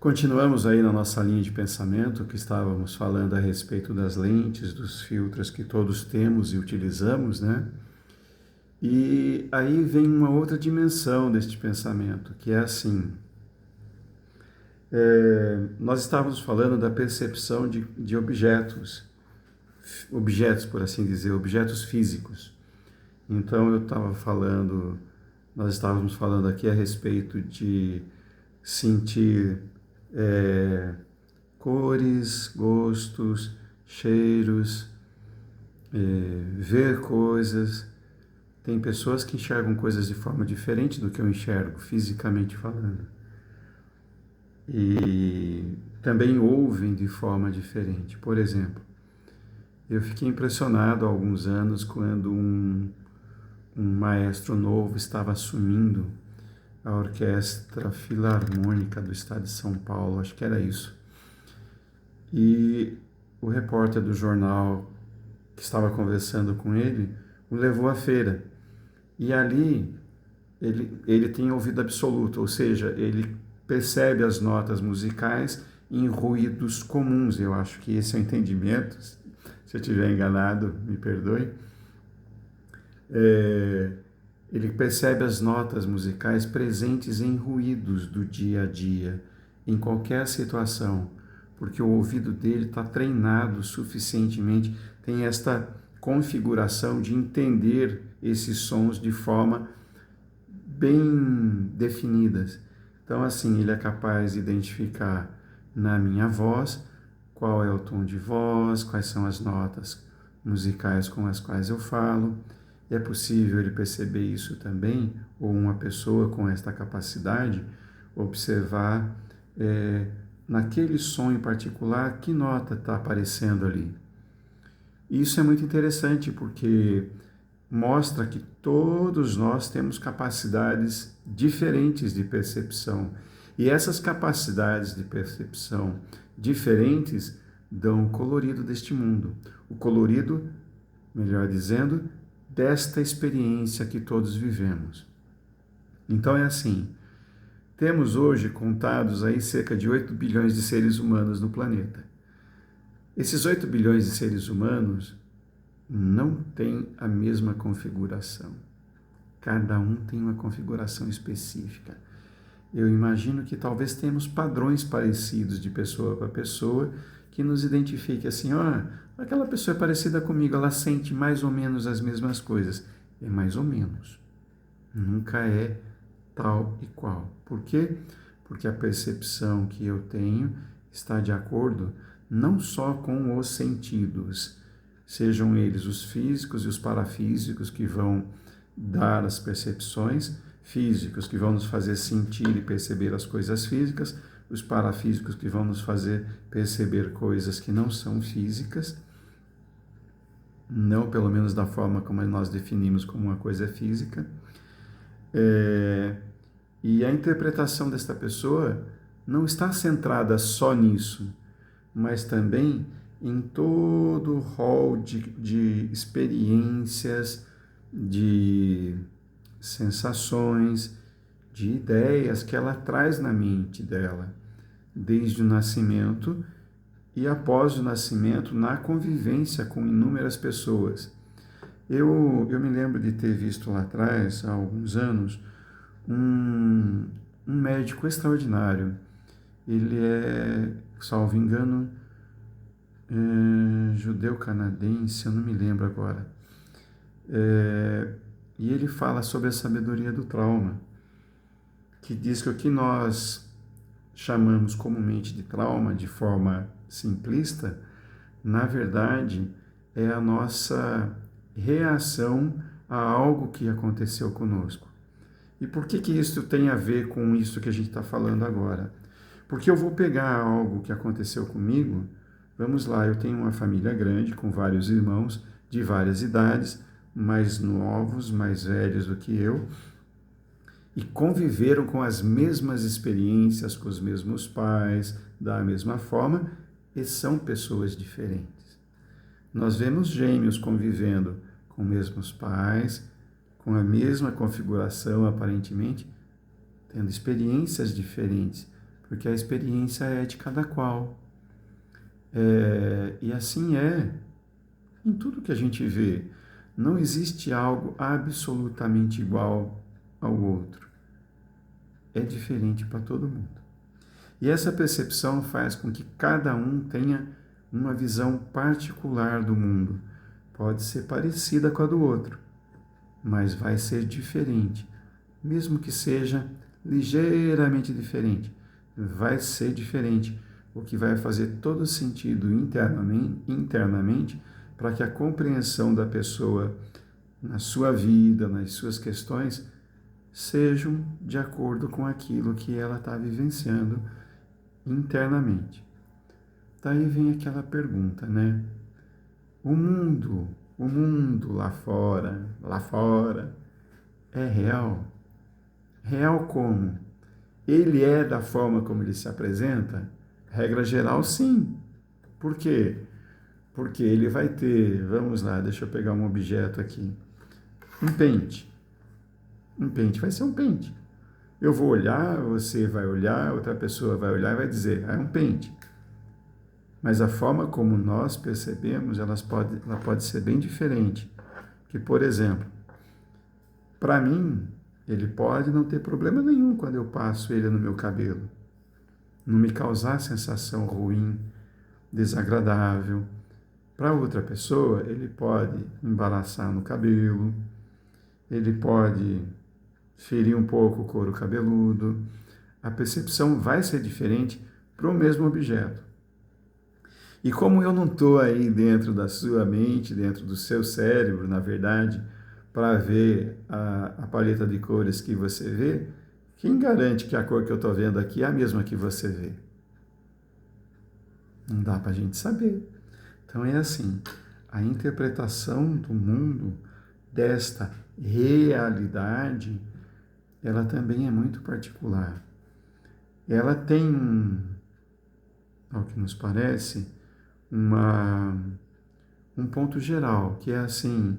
Continuamos aí na nossa linha de pensamento que estávamos falando a respeito das lentes, dos filtros que todos temos e utilizamos, né? E aí vem uma outra dimensão deste pensamento, que é assim, nós estávamos falando da percepção de objetos, por assim dizer, objetos físicos. Então nós estávamos falando aqui a respeito de sentir é, cores, gostos, cheiros, ver coisas. Tem pessoas que enxergam coisas de forma diferente do que eu enxergo, fisicamente falando. E também ouvem de forma diferente. Por exemplo, eu fiquei impressionado há alguns anos quando um maestro novo estava assumindo a Orquestra Filarmônica do Estado de São Paulo, acho que era isso. E o repórter do jornal que estava conversando com ele o levou à feira. E ali ele tem ouvido absoluto, ou seja, ele percebe as notas musicais em ruídos comuns. Eu acho que esse é o entendimento. Se eu estiver enganado, me perdoe. Ele percebe as notas musicais presentes em ruídos do dia a dia, em qualquer situação, porque o ouvido dele está treinado suficientemente, tem esta configuração de entender esses sons de forma bem definidas. Então, assim, ele é capaz de identificar na minha voz qual é o tom de voz, quais são as notas musicais com as quais eu falo. É possível ele perceber isso também, ou uma pessoa com esta capacidade, observar naquele som em particular que nota está aparecendo ali. Isso é muito interessante porque mostra que todos nós temos capacidades diferentes de percepção. E essas capacidades de percepção diferentes dão o colorido deste mundo. O colorido, melhor dizendo, desta experiência que todos vivemos. Então é assim, temos hoje contados aí cerca de 8 bilhões de seres humanos no planeta. Esses 8 bilhões de seres humanos não têm a mesma configuração. Cada um tem uma configuração específica. Eu imagino que talvez temos padrões parecidos de pessoa para pessoa que nos identifique assim, aquela pessoa é parecida comigo, ela sente mais ou menos as mesmas coisas. É mais ou menos. Nunca é tal e qual. Por quê? Porque a percepção que eu tenho está de acordo não só com os sentidos, sejam eles os físicos e os parafísicos que vão dar as percepções, físicos que vão nos fazer sentir e perceber as coisas físicas, os parafísicos que vão nos fazer perceber coisas que não são físicas, não pelo menos da forma como nós definimos como uma coisa é física. E a interpretação desta pessoa não está centrada só nisso, mas também em todo o rol de experiências, de sensações, de ideias que ela traz na mente dela, desde o nascimento e após o nascimento, na convivência com inúmeras pessoas. Eu me lembro de ter visto lá atrás, há alguns anos, um médico extraordinário. Ele é, salvo engano, judeu-canadense, eu não me lembro agora. E ele fala sobre a sabedoria do trauma, que diz que o que nós chamamos comumente de trauma, de forma simplista, na verdade é a nossa reação a algo que aconteceu conosco. E por que isso tem a ver com isso que a gente está falando agora? Porque eu vou pegar algo que aconteceu comigo, vamos lá, eu tenho uma família grande, com vários irmãos de várias idades, mais novos, mais velhos do que eu, e conviveram com as mesmas experiências, com os mesmos pais, da mesma forma, e são pessoas diferentes. Nós vemos gêmeos convivendo com os mesmos pais, com a mesma configuração, aparentemente, tendo experiências diferentes, porque a experiência é de cada qual. E assim é em tudo que a gente vê. Não existe algo absolutamente igual ao outro. É diferente para todo mundo. E essa percepção faz com que cada um tenha uma visão particular do mundo. Pode ser parecida com a do outro, mas vai ser diferente. Mesmo que seja ligeiramente diferente, vai ser diferente, o que vai fazer todo sentido internamente para que a compreensão da pessoa na sua vida, nas suas questões, sejam de acordo com aquilo que ela está vivenciando internamente. Daí vem aquela pergunta, né? O mundo lá fora, é real? Real como? Ele é da forma como ele se apresenta? Regra geral, sim. Por quê? Porque ele vai ter, vamos lá, deixa eu pegar um objeto aqui. Um pente. Um pente vai ser um pente. Eu vou olhar, você vai olhar, outra pessoa vai olhar e vai dizer, é um pente. Mas a forma como nós percebemos, ela pode ser bem diferente. Que, por exemplo, para mim, ele pode não ter problema nenhum quando eu passo ele no meu cabelo. Não me causar sensação ruim, desagradável. Para outra pessoa, ele pode embaraçar no cabelo, ele pode ferir um pouco o couro cabeludo. A percepção vai ser diferente para o mesmo objeto. E como eu não estou aí dentro da sua mente, dentro do seu cérebro, na verdade, para ver a paleta de cores que você vê, quem garante que a cor que eu estou vendo aqui é a mesma que você vê? Não dá para a gente saber. Então é assim, a interpretação do mundo, desta realidade, ela também é muito particular. Ela tem, ao que nos parece, um ponto geral, que é assim,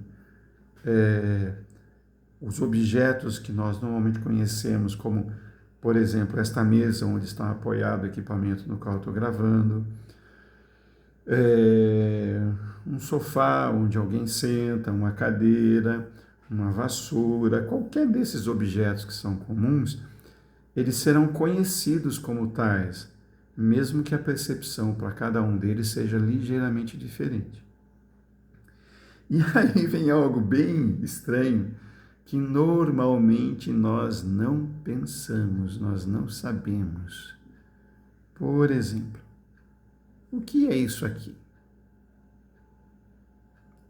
os objetos que nós normalmente conhecemos, como, por exemplo, esta mesa onde está apoiado o equipamento no qual eu estou gravando, um sofá onde alguém senta, uma cadeira, uma vassoura, qualquer desses objetos que são comuns, eles serão conhecidos como tais, mesmo que a percepção para cada um deles seja ligeiramente diferente. E aí vem algo bem estranho, que normalmente nós não pensamos, nós não sabemos. Por exemplo, o que é isso aqui?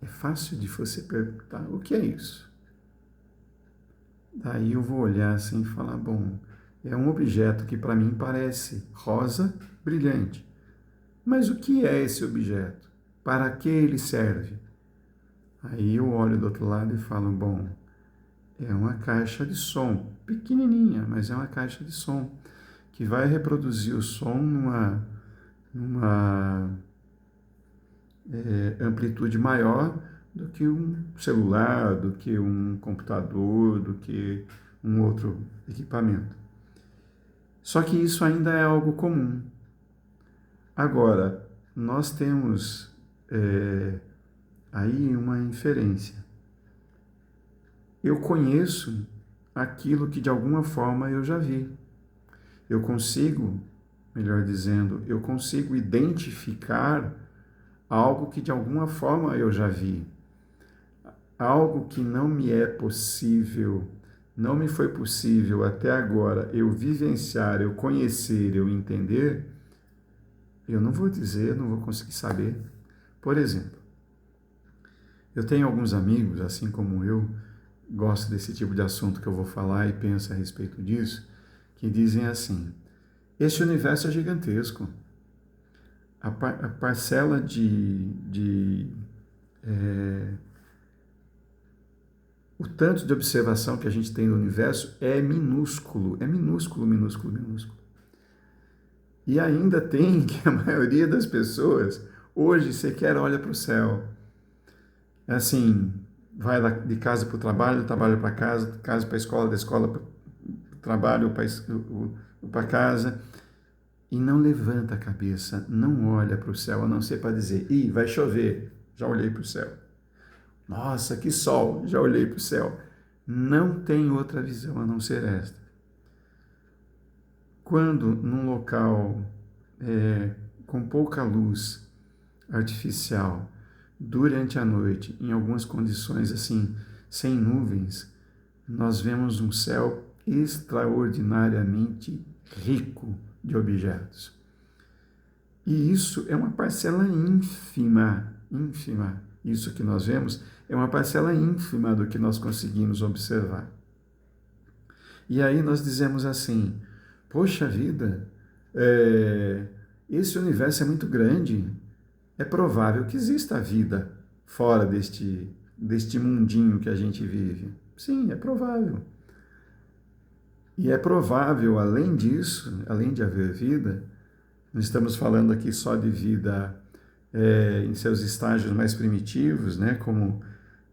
É fácil de você perguntar, o que é isso? Daí eu vou olhar assim e falar, bom, é um objeto que para mim parece rosa brilhante. Mas o que é esse objeto? Para que ele serve? Aí eu olho do outro lado e falo, bom, é uma caixa de som, pequenininha, mas é uma caixa de som, que vai reproduzir o som numa amplitude maior do que um celular, do que um computador, do que um outro equipamento. Só que isso ainda é algo comum. Agora, nós temos aí uma inferência. Eu conheço aquilo que de alguma forma eu já vi. Eu consigo, melhor dizendo, eu consigo identificar algo que de alguma forma eu já vi. Algo que não me é possível, não me foi possível até agora eu vivenciar, eu conhecer, eu entender, eu não vou dizer, não vou conseguir saber. Por exemplo, eu tenho alguns amigos, assim como eu, gosto desse tipo de assunto que eu vou falar e penso a respeito disso, que dizem assim, esse universo é gigantesco. A parcela o tanto de observação que a gente tem no universo é minúsculo, minúsculo. E ainda tem que a maioria das pessoas hoje sequer olha para o céu. Assim, vai de casa para o trabalho, do trabalho para casa, casa para a escola, da escola para o trabalho, para casa. e não levanta a cabeça, não olha para o céu, a não ser para dizer: ih, vai chover, já olhei para o céu. Nossa, que sol, já olhei para o céu. Não tem outra visão a não ser esta. Quando num local com pouca luz artificial, durante a noite, em algumas condições assim, sem nuvens, nós vemos um céu extraordinariamente rico de objetos. E isso é uma parcela ínfima, ínfima. Isso que nós vemos é uma parcela ínfima do que nós conseguimos observar. E aí nós dizemos assim: poxa vida, esse universo é muito grande, é provável que exista vida fora deste mundinho que a gente vive. Sim, é provável. E é provável, além disso, além de haver vida, não estamos falando aqui só de vida em seus estágios mais primitivos, né, como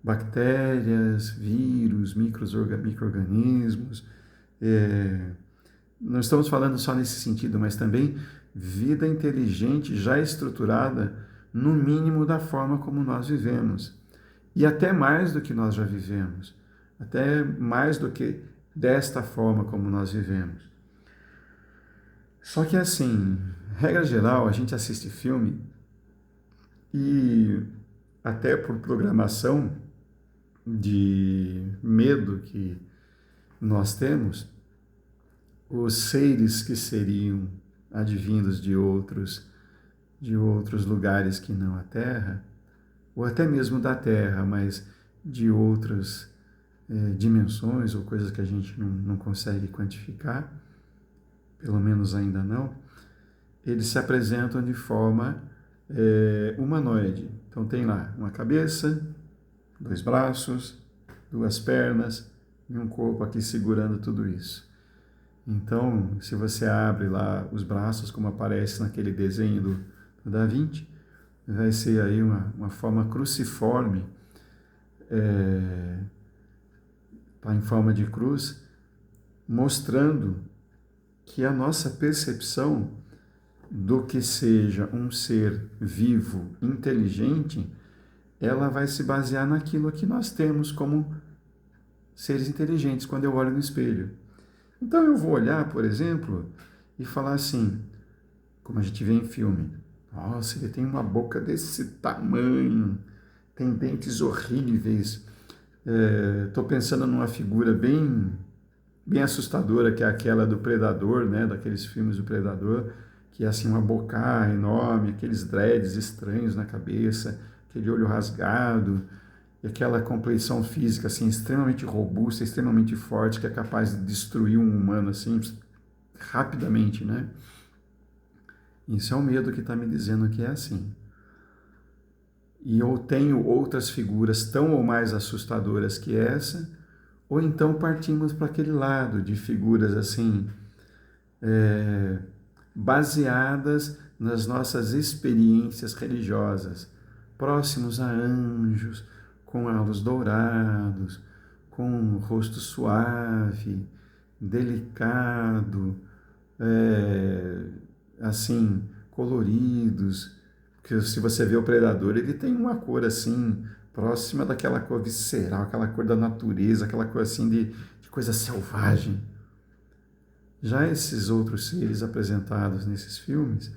bactérias, vírus, micro-organismos. Não estamos falando só nesse sentido, mas também vida inteligente já estruturada, no mínimo da forma como nós vivemos. E até mais do que nós já vivemos. Até mais do que desta forma como nós vivemos. Só que assim, regra geral, a gente assiste filme e até por programação de medo que nós temos, os seres que seriam advindos de outros lugares que não a Terra, ou até mesmo da Terra, mas de outras dimensões ou coisas que a gente não consegue quantificar, pelo menos ainda não, eles se apresentam de forma humanoide. Então tem lá uma cabeça, 2 braços, 2 pernas e um corpo aqui segurando tudo isso. Então, se você abre lá os braços, como aparece naquele desenho do Da Vinci, vai ser aí uma forma cruciforme, tá em forma de cruz, mostrando que a nossa percepção do que seja um ser vivo, inteligente, ela vai se basear naquilo que nós temos como seres inteligentes quando eu olho no espelho. Então eu vou olhar, por exemplo, e falar assim, como a gente vê em filme: nossa, ele tem uma boca desse tamanho, tem dentes horríveis. Estou pensando numa figura bem assustadora, que é aquela do Predador, né? Daqueles filmes do Predador, que é assim uma boca enorme, aqueles dreads estranhos na cabeça, aquele olho rasgado, e aquela compleição física assim extremamente robusta, extremamente forte, que é capaz de destruir um humano assim rapidamente, né? Isso é o medo que está me dizendo que é assim. E eu tenho outras figuras tão ou mais assustadoras que essa, ou então partimos para aquele lado de figuras assim, baseadas nas nossas experiências religiosas, próximos a anjos, com halos dourados, com um rosto suave, delicado, assim, coloridos. Porque se você vê o predador, ele tem uma cor assim, próxima daquela cor visceral, aquela cor da natureza, aquela cor assim de coisa selvagem. Já esses outros seres apresentados nesses filmes,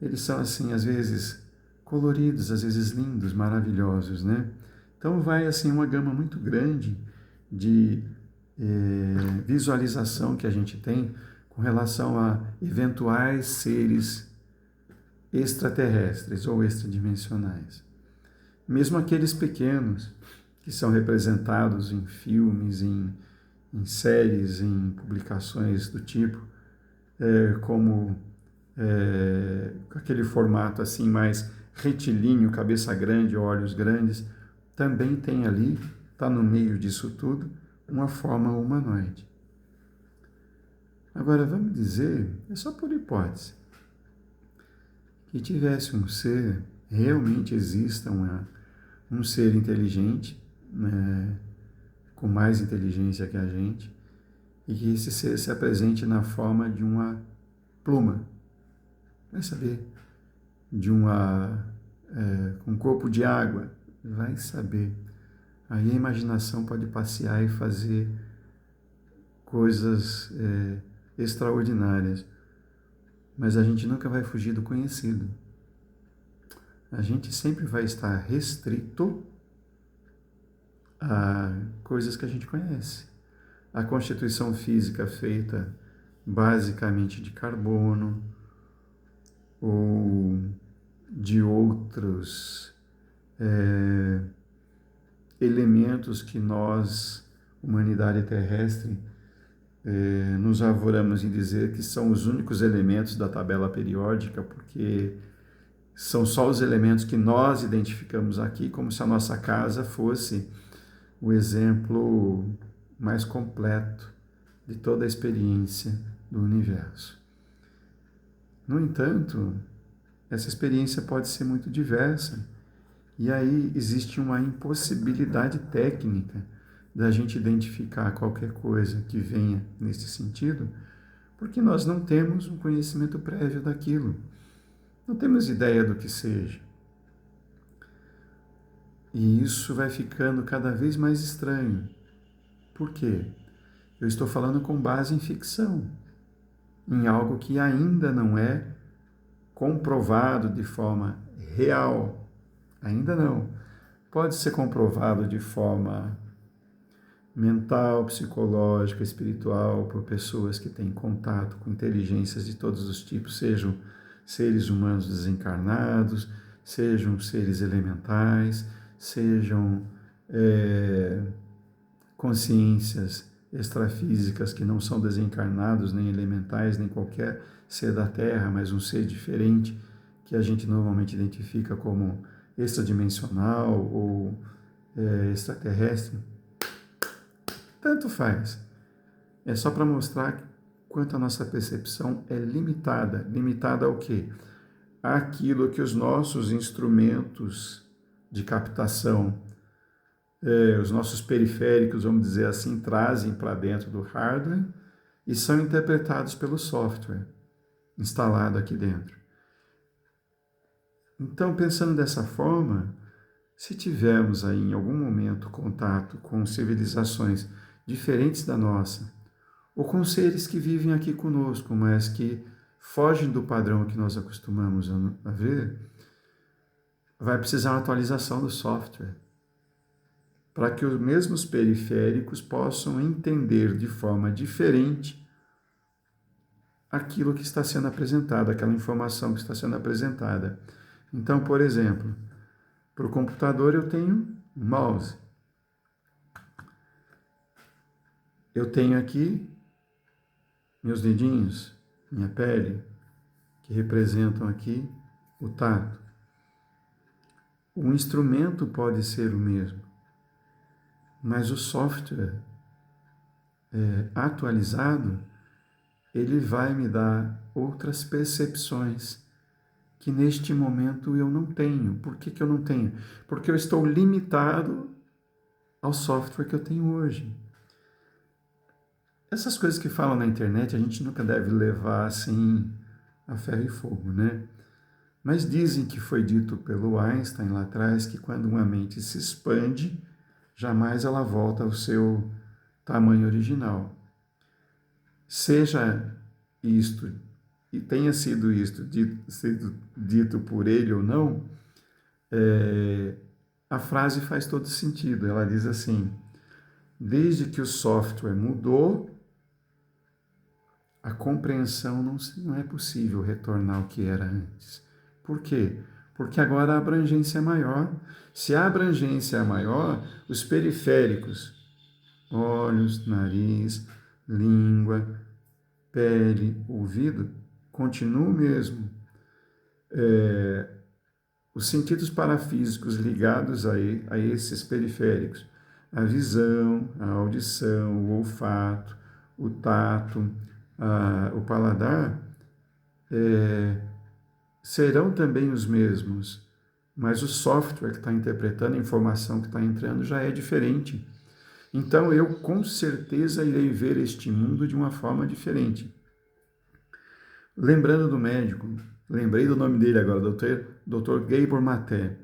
eles são assim, às vezes coloridos, às vezes lindos, maravilhosos, né? Então vai assim uma gama muito grande de visualização que a gente tem com relação a eventuais seres extraterrestres ou extradimensionais. Mesmo aqueles pequenos que são representados em filmes, em séries, em publicações do tipo, como aquele formato assim mais retilíneo, cabeça grande, olhos grandes, também tem ali, está no meio disso tudo, uma forma humanoide. Agora, vamos dizer, é só por hipótese, que tivesse um ser, realmente exista um ser inteligente, né, com mais inteligência que a gente, e que esse ser se apresente na forma de uma pluma, Vai saber. De um copo de água, vai saber. Aí a imaginação pode passear e fazer coisas extraordinárias, mas a gente nunca vai fugir do conhecido. A gente sempre vai estar restrito a coisas que a gente conhece. A constituição física feita basicamente de carbono ou de outros elementos que nós, humanidade terrestre, nos arvoramos em dizer que são os únicos elementos da tabela periódica, porque são só os elementos que nós identificamos aqui, como se a nossa casa fosse o exemplo mais completo de toda a experiência do universo. No entanto, essa experiência pode ser muito diversa, e aí existe uma impossibilidade técnica da gente identificar qualquer coisa que venha nesse sentido, porque nós não temos um conhecimento prévio daquilo, não temos ideia do que seja. E isso vai ficando cada vez mais estranho. Por quê? Eu estou falando com base em ficção, em algo que ainda não é comprovado de forma real. Ainda não. Pode ser comprovado de forma mental, psicológica, espiritual, por pessoas que têm contato com inteligências de todos os tipos, sejam seres humanos desencarnados, sejam seres elementais, sejam consciências extrafísicas que não são desencarnados, nem elementais, nem qualquer ser da Terra, mas um ser diferente que a gente normalmente identifica como extradimensional ou extraterrestre. Tanto faz. É só para mostrar quanto a nossa percepção é limitada. Limitada ao quê? Àquilo que os nossos instrumentos de captação, os nossos periféricos, vamos dizer assim, trazem para dentro do hardware e são interpretados pelo software instalado aqui dentro. Então, pensando dessa forma, se tivermos aí em algum momento contato com civilizações diferentes da nossa, ou com seres que vivem aqui conosco, mas que fogem do padrão que nós acostumamos a ver, vai precisar uma atualização do software, para que os mesmos periféricos possam entender de forma diferente aquilo que está sendo apresentado, aquela informação que está sendo apresentada. Então, por exemplo, para o computador eu tenho um mouse. Eu tenho aqui meus dedinhos, minha pele, que representam aqui o tato. O instrumento pode ser o mesmo, mas o software atualizado, ele vai me dar outras percepções que neste momento eu não tenho. Por que eu não tenho? Porque eu estou limitado ao software que eu tenho hoje. Essas coisas que falam na internet a gente nunca deve levar assim a ferro e fogo, né? Mas dizem que foi dito pelo Einstein lá atrás que quando uma mente se expande, jamais ela volta ao seu tamanho original. Seja isto, e tenha sido isto sido dito por ele ou não, a frase faz todo sentido. Ela diz assim: desde que o software mudou, a compreensão não é possível retornar ao que era antes. Por quê? Porque agora a abrangência é maior. Se a abrangência é maior, os periféricos, olhos, nariz, língua, pele, ouvido, continuam mesmo. Os sentidos parafísicos ligados a esses periféricos, a visão, a audição, o olfato, o tato, o paladar, serão também os mesmos, mas o software que está interpretando a informação que está entrando já é diferente. Então eu com certeza irei ver este mundo de uma forma diferente. Lembrando do médico, lembrei do nome dele agora, Dr. Gabor Maté.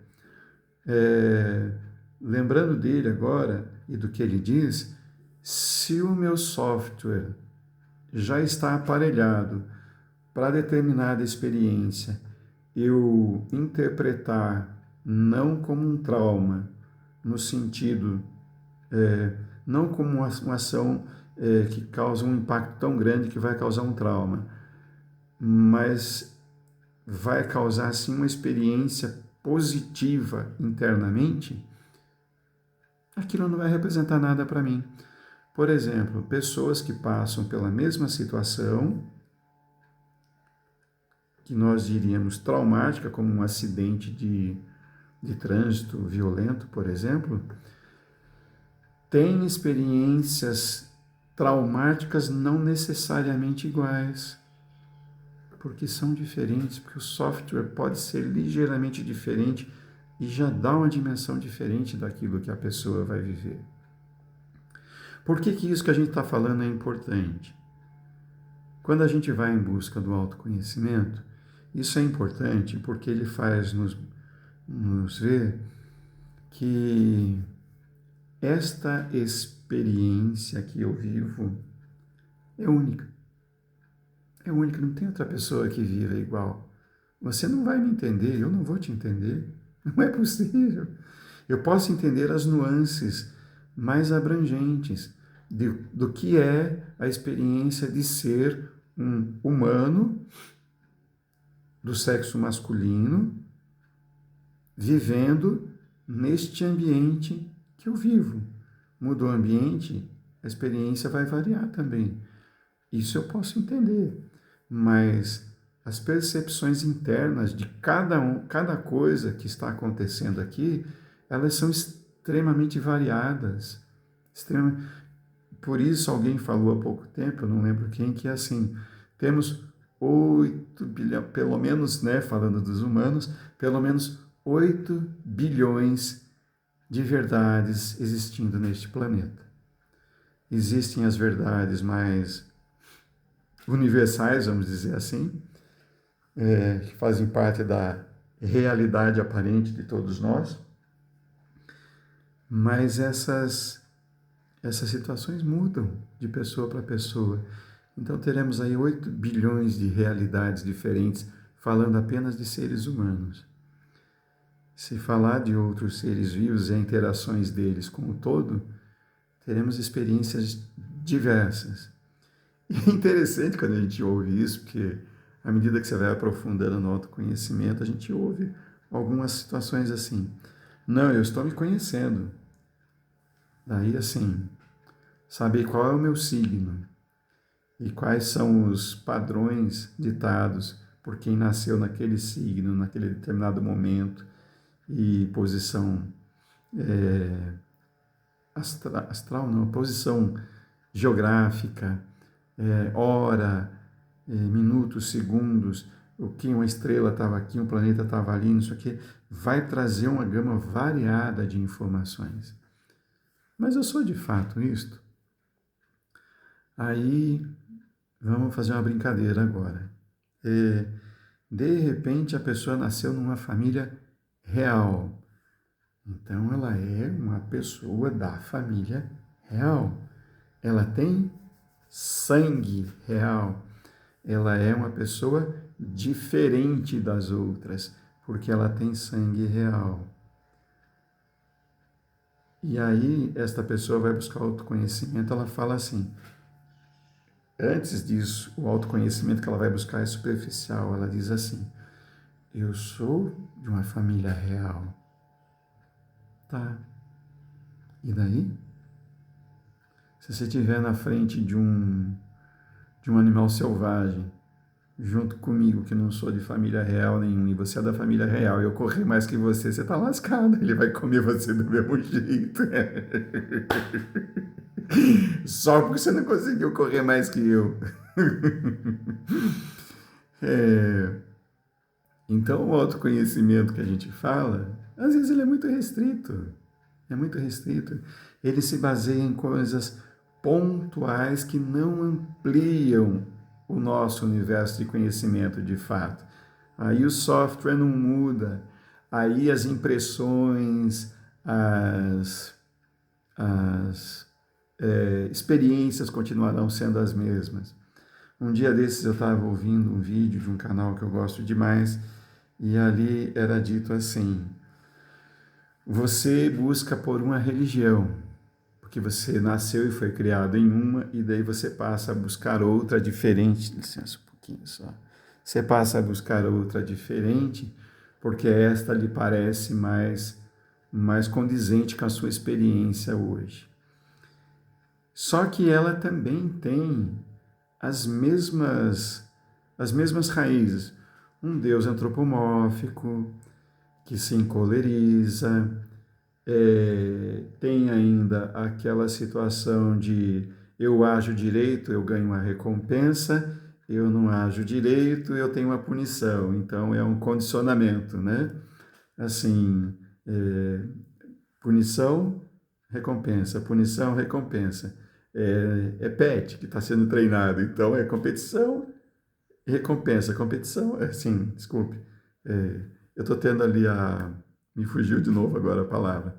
Lembrando dele agora e do que ele diz, se o meu software já está aparelhado para determinada experiência, eu interpretar não como um trauma, no sentido, não como uma ação que causa um impacto tão grande que vai causar um trauma, mas vai causar sim uma experiência positiva internamente, aquilo não vai representar nada para mim. Por exemplo, pessoas que passam pela mesma situação, que nós diríamos traumática, como um acidente de trânsito violento, por exemplo, têm experiências traumáticas não necessariamente iguais, porque são diferentes, porque o software pode ser ligeiramente diferente e já dá uma dimensão diferente daquilo que a pessoa vai viver. Por que isso que a gente está falando é importante? Quando a gente vai em busca do autoconhecimento, isso é importante porque ele faz nos ver que esta experiência que eu vivo é única. É única, não tem outra pessoa que viva igual. Você não vai me entender, eu não vou te entender. Não é possível. Eu posso entender as nuances mais abrangentes do que é a experiência de ser um humano do sexo masculino vivendo neste ambiente que eu vivo. Muda o ambiente, a experiência vai variar também. Isso eu posso entender, mas as percepções internas de cada coisa que está acontecendo aqui, elas são extremamente variadas. Por isso alguém falou há pouco tempo, eu não lembro quem, que é assim, temos 8 bilhões, pelo menos, né, falando dos humanos, pelo menos 8 bilhões de verdades existindo neste planeta. Existem as verdades mais universais, vamos dizer assim, que fazem parte da realidade aparente de todos nós, mas essas situações mudam de pessoa para pessoa. Então teremos aí 8 bilhões de realidades diferentes, falando apenas de seres humanos. Se falar de outros seres vivos e interações deles com o todo, teremos experiências diversas. E é interessante quando a gente ouve isso, porque à medida que você vai aprofundando no autoconhecimento, a gente ouve algumas situações assim. Não, eu estou me conhecendo. Daí, assim, saber qual é o meu signo e quais são os padrões ditados por quem nasceu naquele signo, naquele determinado momento e posição astral não, posição geográfica, hora, minutos, segundos, o que uma estrela estava aqui, um planeta estava ali, não sei o que, vai trazer uma gama variada de informações. Mas eu sou de fato isto? Aí, vamos fazer uma brincadeira agora. De repente, a pessoa nasceu numa família real. Então, ela é uma pessoa da família real. Ela tem sangue real. Ela é uma pessoa diferente das outras, porque ela tem sangue real. E aí, esta pessoa vai buscar autoconhecimento, ela fala assim, antes disso, o autoconhecimento que ela vai buscar é superficial, ela diz assim, eu sou de uma família real. Tá. E daí? Se você estiver na frente de um animal selvagem, junto comigo, que não sou de família real nenhuma, e você é da família real, e eu correr mais que você, você tá lascado, ele vai comer você do mesmo jeito. Só porque você não conseguiu correr mais que eu. Então, o autoconhecimento que a gente fala, às vezes ele é muito restrito. É muito restrito. Ele se baseia em coisas pontuais que não ampliam o nosso universo de conhecimento de fato. aí o software não muda, aí as impressões, as experiências continuarão sendo as mesmas. Um dia desses eu estava ouvindo um vídeo de um canal que eu gosto demais e ali era dito assim: você busca por uma religião, porque você nasceu e foi criado em uma, e daí você passa a buscar outra diferente. Licença um pouquinho só. Você passa a buscar outra diferente, porque esta lhe parece mais condizente com a sua experiência hoje. Só que ela também tem as mesmas raízes. Um Deus antropomórfico, que se encoleriza, tem ainda aquela situação de eu ajo direito, eu ganho uma recompensa, eu não ajo direito, eu tenho uma punição. Então é um condicionamento, né? Assim, punição, recompensa, punição, recompensa. PET que está sendo treinado, então é competição, recompensa, competição, assim, desculpe, eu estou tendo ali me fugiu de novo agora a palavra,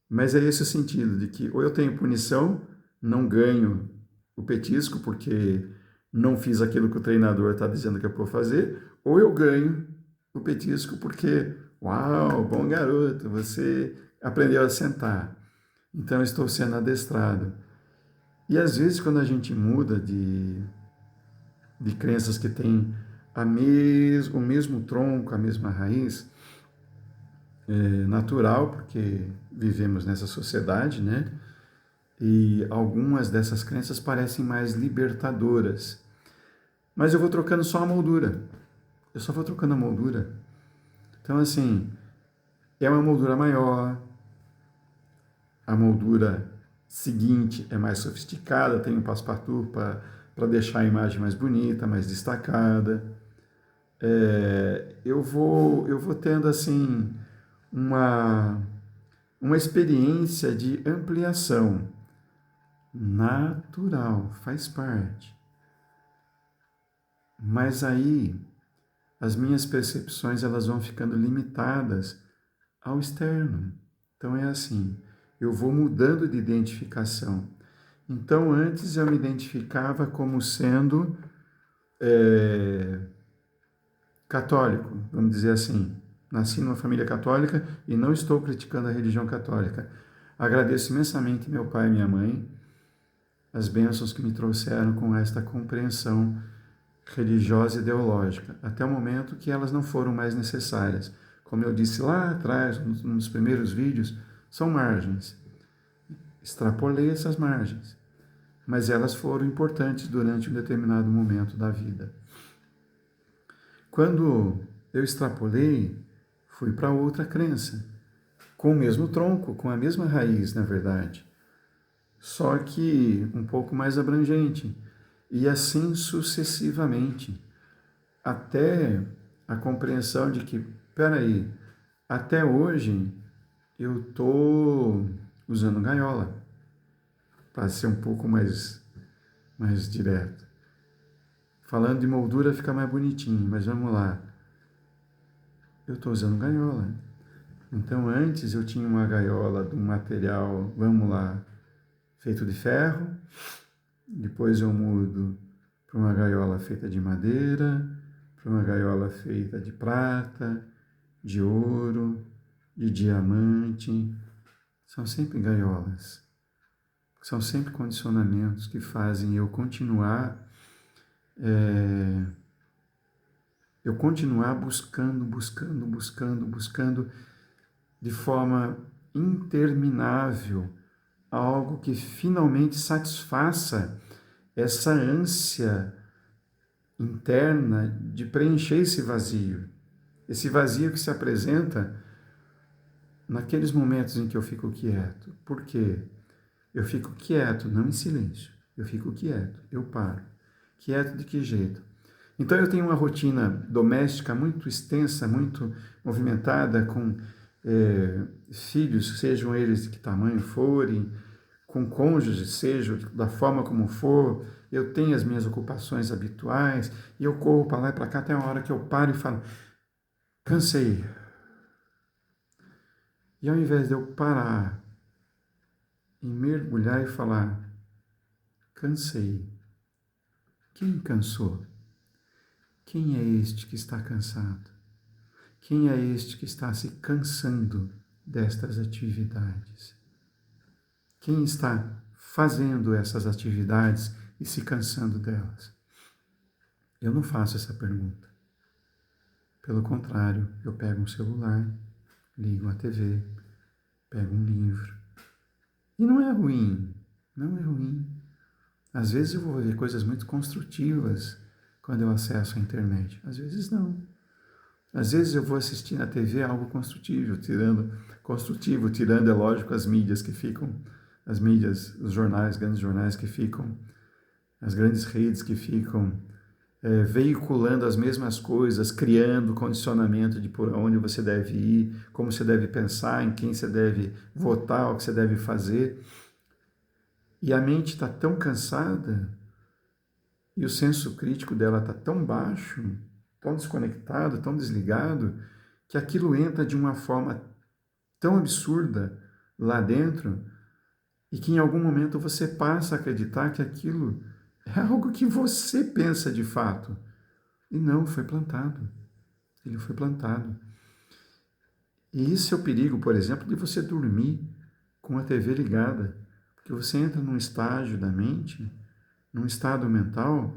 mas é esse o sentido, de que ou eu tenho punição, não ganho o petisco, porque não fiz aquilo que o treinador está dizendo que eu vou fazer, ou eu ganho o petisco porque, uau, bom garoto, você aprendeu a sentar, então eu estou sendo adestrado. E às vezes quando a gente muda de crenças que têm o mesmo tronco, a mesma raiz, é natural, porque vivemos nessa sociedade, né? E algumas dessas crenças parecem mais libertadoras. Mas eu vou trocando só a moldura. Eu só vou trocando a moldura. Então, assim, é uma moldura maior, a moldura seguinte é mais sofisticada, tem um passe-partout para deixar a imagem mais bonita, mais destacada. Eu vou tendo assim uma experiência de ampliação natural, faz parte. Mas aí as minhas percepções elas vão ficando limitadas ao externo. Então é assim, eu vou mudando de identificação. Então antes eu me identificava como sendo católico, vamos dizer assim. Nasci numa família católica e não estou criticando a religião católica. Agradeço imensamente meu pai e minha mãe, as bênçãos que me trouxeram com esta compreensão religiosa e ideológica, até o momento que elas não foram mais necessárias. Como eu disse lá atrás, nos primeiros vídeos, são margens. Extrapolei essas margens, mas elas foram importantes durante um determinado momento da vida. Quando eu extrapolei, fui para outra crença, com o mesmo tronco, com a mesma raiz, na verdade, só que um pouco mais abrangente, e assim sucessivamente, até a compreensão de que, peraí, até hoje eu estou usando gaiola, para ser um pouco mais direto. Falando de moldura fica mais bonitinho, mas vamos lá. Eu estou usando gaiola. Então antes eu tinha uma gaiola de um material, vamos lá, feito de ferro, depois eu mudo para uma gaiola feita de madeira, para uma gaiola feita de prata, de ouro, de diamante. São sempre gaiolas, são sempre condicionamentos que fazem eu continuar buscando de forma interminável algo que finalmente satisfaça essa ânsia interna de preencher esse vazio que se apresenta naqueles momentos em que eu fico quieto. Por quê? Eu fico quieto, não em silêncio, eu fico quieto, eu paro. Quieto de que jeito? Então eu tenho uma rotina doméstica muito extensa, muito movimentada, com filhos, sejam eles de que tamanho forem, com cônjuges, seja da forma como for, eu tenho as minhas ocupações habituais, e eu corro para lá e para cá até a hora que eu paro e falo, cansei. E ao invés de eu parar e mergulhar e falar, cansei, quem cansou? Quem é este que está cansado? Quem é este que está se cansando destas atividades? Quem está fazendo essas atividades e se cansando delas? Eu não faço essa pergunta. Pelo contrário, eu pego um celular, ligo a TV, pego um livro. E não é ruim, não é ruim. Às vezes eu vou ver coisas muito construtivas quando eu acesso a internet, às vezes não. Às vezes eu vou assistir na TV algo tirando, é lógico, as mídias que ficam, as mídias, os jornais, grandes jornais que ficam, as grandes redes que ficam veiculando as mesmas coisas, criando condicionamento de por onde você deve ir, como você deve pensar, em quem você deve votar, o que você deve fazer. E a mente está tão cansada e o senso crítico dela está tão baixo, tão desconectado, tão desligado, que aquilo entra de uma forma tão absurda lá dentro e que em algum momento você passa a acreditar que aquilo é algo que você pensa de fato. E não, foi plantado. Ele foi plantado. E esse é o perigo, por exemplo, de você dormir com a TV ligada. Porque você entra num estágio da mente, num estado mental,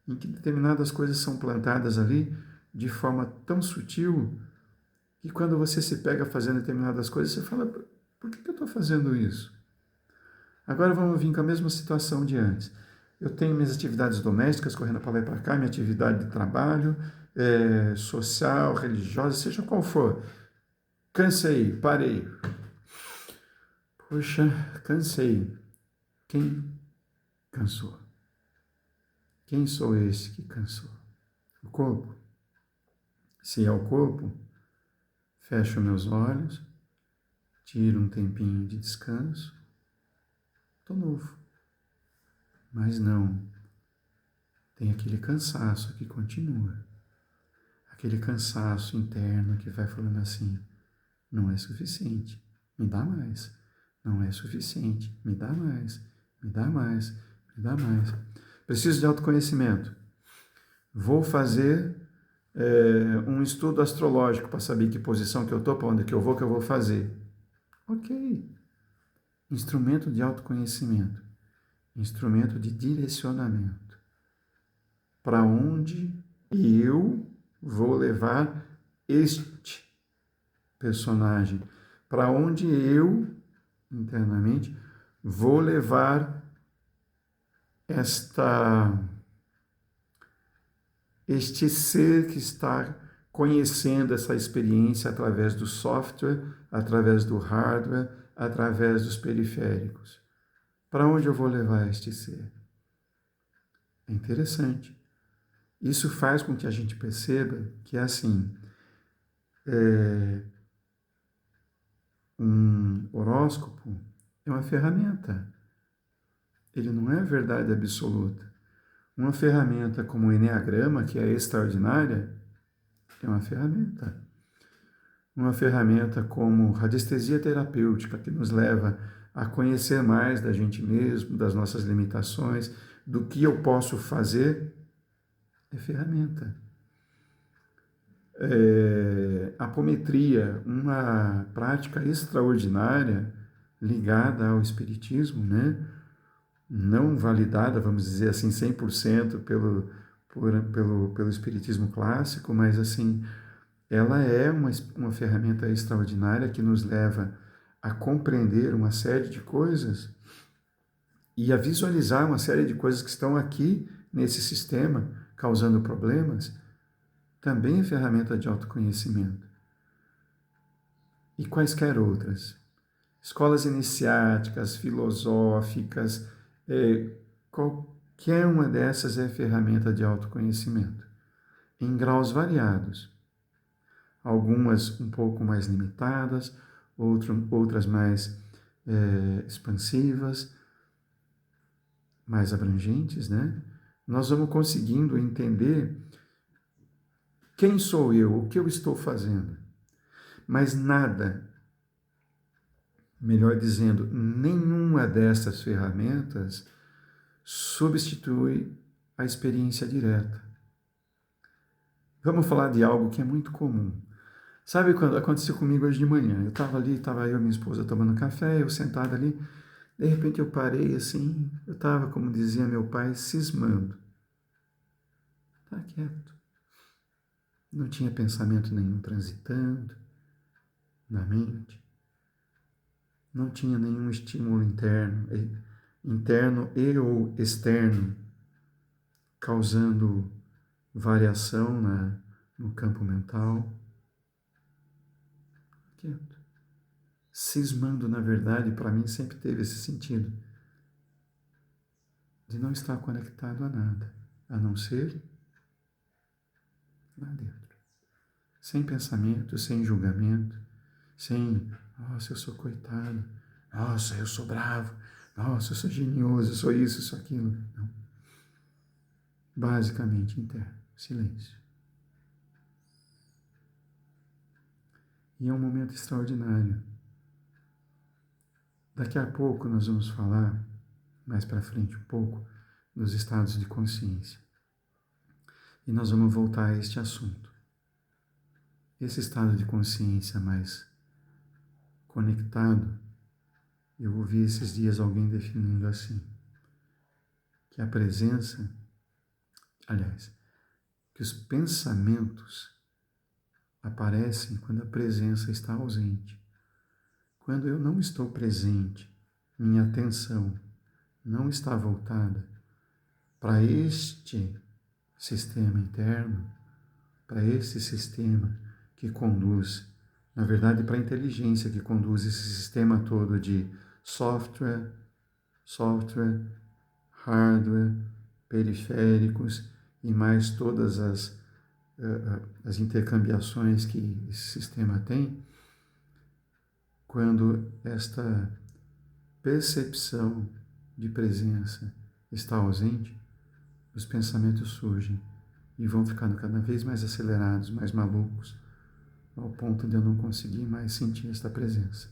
em que determinadas coisas são plantadas ali de forma tão sutil que quando você se pega fazendo determinadas coisas, você fala, por que eu estou fazendo isso? Agora vamos vir com a mesma situação de antes. Eu tenho minhas atividades domésticas, correndo para lá e para cá, minha atividade de trabalho, social, religiosa, seja qual for. Cansei, parei. Poxa, cansei. Quem cansou? Quem sou esse que cansou? O corpo? Se é o corpo, fecho meus olhos, tiro um tempinho de descanso, estou novo. Mas não, tem aquele cansaço que continua. Aquele cansaço interno que vai falando assim, não é suficiente, me dá mais. Não é suficiente, me dá mais, me dá mais, me dá mais. Preciso de autoconhecimento. Vou fazer um estudo astrológico para saber que posição que eu estou, para onde que eu vou fazer. Ok. Instrumento de autoconhecimento. Instrumento de direcionamento. Para onde eu vou levar este personagem? Para onde eu, internamente, vou levar este ser que está conhecendo essa experiência através do software, através do hardware, através dos periféricos. Para onde eu vou levar este ser? É interessante. Isso faz com que a gente perceba que, assim, um horóscopo é uma ferramenta. Ele não é a verdade absoluta. Uma ferramenta como o Eneagrama, que é extraordinária, é uma ferramenta. Uma ferramenta como radiestesia terapêutica, que nos leva a conhecer mais da gente mesmo, das nossas limitações, do que eu posso fazer, é ferramenta. A apometria, uma prática extraordinária ligada ao espiritismo, né? Não validada, vamos dizer assim, 100% pelo espiritismo clássico, mas assim, ela é uma ferramenta extraordinária que nos leva a compreender uma série de coisas e a visualizar uma série de coisas que estão aqui nesse sistema causando problemas, também é ferramenta de autoconhecimento. E quaisquer outras. Escolas iniciáticas, filosóficas, qualquer uma dessas é ferramenta de autoconhecimento, em graus variados. Algumas um pouco mais limitadas, outras mais expansivas, mais abrangentes, né? Nós vamos conseguindo entender quem sou eu, o que eu estou fazendo. Mas nada, melhor dizendo, nenhuma dessas ferramentas substitui a experiência direta. Vamos falar de algo que é muito comum. Sabe quando aconteceu comigo hoje de manhã? Eu estava ali, estava eu e minha esposa tomando café, eu sentado ali, de repente eu parei assim, eu estava, como dizia meu pai, cismando. Tá quieto. Não tinha pensamento nenhum transitando na mente. Não tinha nenhum estímulo interno e ou externo, causando variação no campo mental. Quieto. Cismando, na verdade, para mim sempre teve esse sentido de não estar conectado a nada, a não ser lá dentro. Sem pensamento, sem julgamento, sem, nossa, eu sou coitado, nossa, eu sou bravo, nossa, eu sou genioso, eu sou isso, eu sou aquilo. Não. Basicamente interno, silêncio. E é um momento extraordinário. Daqui a pouco nós vamos falar, mais para frente um pouco, dos estados de consciência. E nós vamos voltar a este assunto. Esse estado de consciência mais conectado, eu ouvi esses dias alguém definindo assim, que a presença, aliás, que os pensamentos aparecem quando a presença está ausente. Quando eu não estou presente, minha atenção não está voltada para este sistema interno, para esse sistema que conduz, na verdade, para a inteligência que conduz esse sistema todo de software, hardware, periféricos e mais todas as intercambiações que esse sistema tem. Quando esta percepção de presença está ausente, os pensamentos surgem e vão ficando cada vez mais acelerados, mais malucos, ao ponto de eu não conseguir mais sentir esta presença.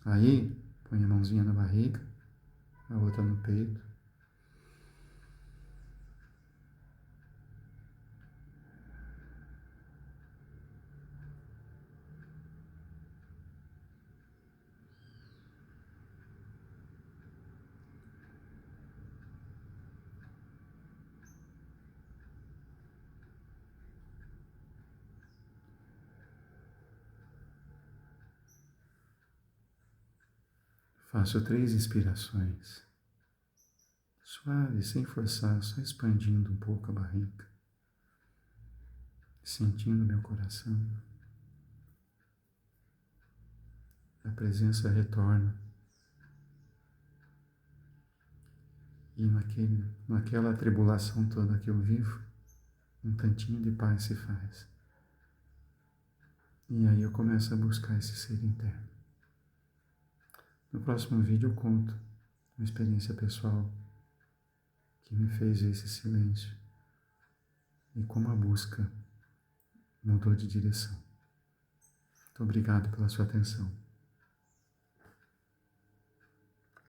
Aí, põe a mãozinha na barriga, a outra no peito. Faço 3 inspirações, suave, sem forçar, só expandindo um pouco a barriga, sentindo meu coração. A presença retorna e naquela tribulação toda que eu vivo, um tantinho de paz se faz. E aí eu começo a buscar esse ser interno. No próximo vídeo eu conto uma experiência pessoal que me fez esse silêncio e como a busca mudou de direção. Muito obrigado pela sua atenção.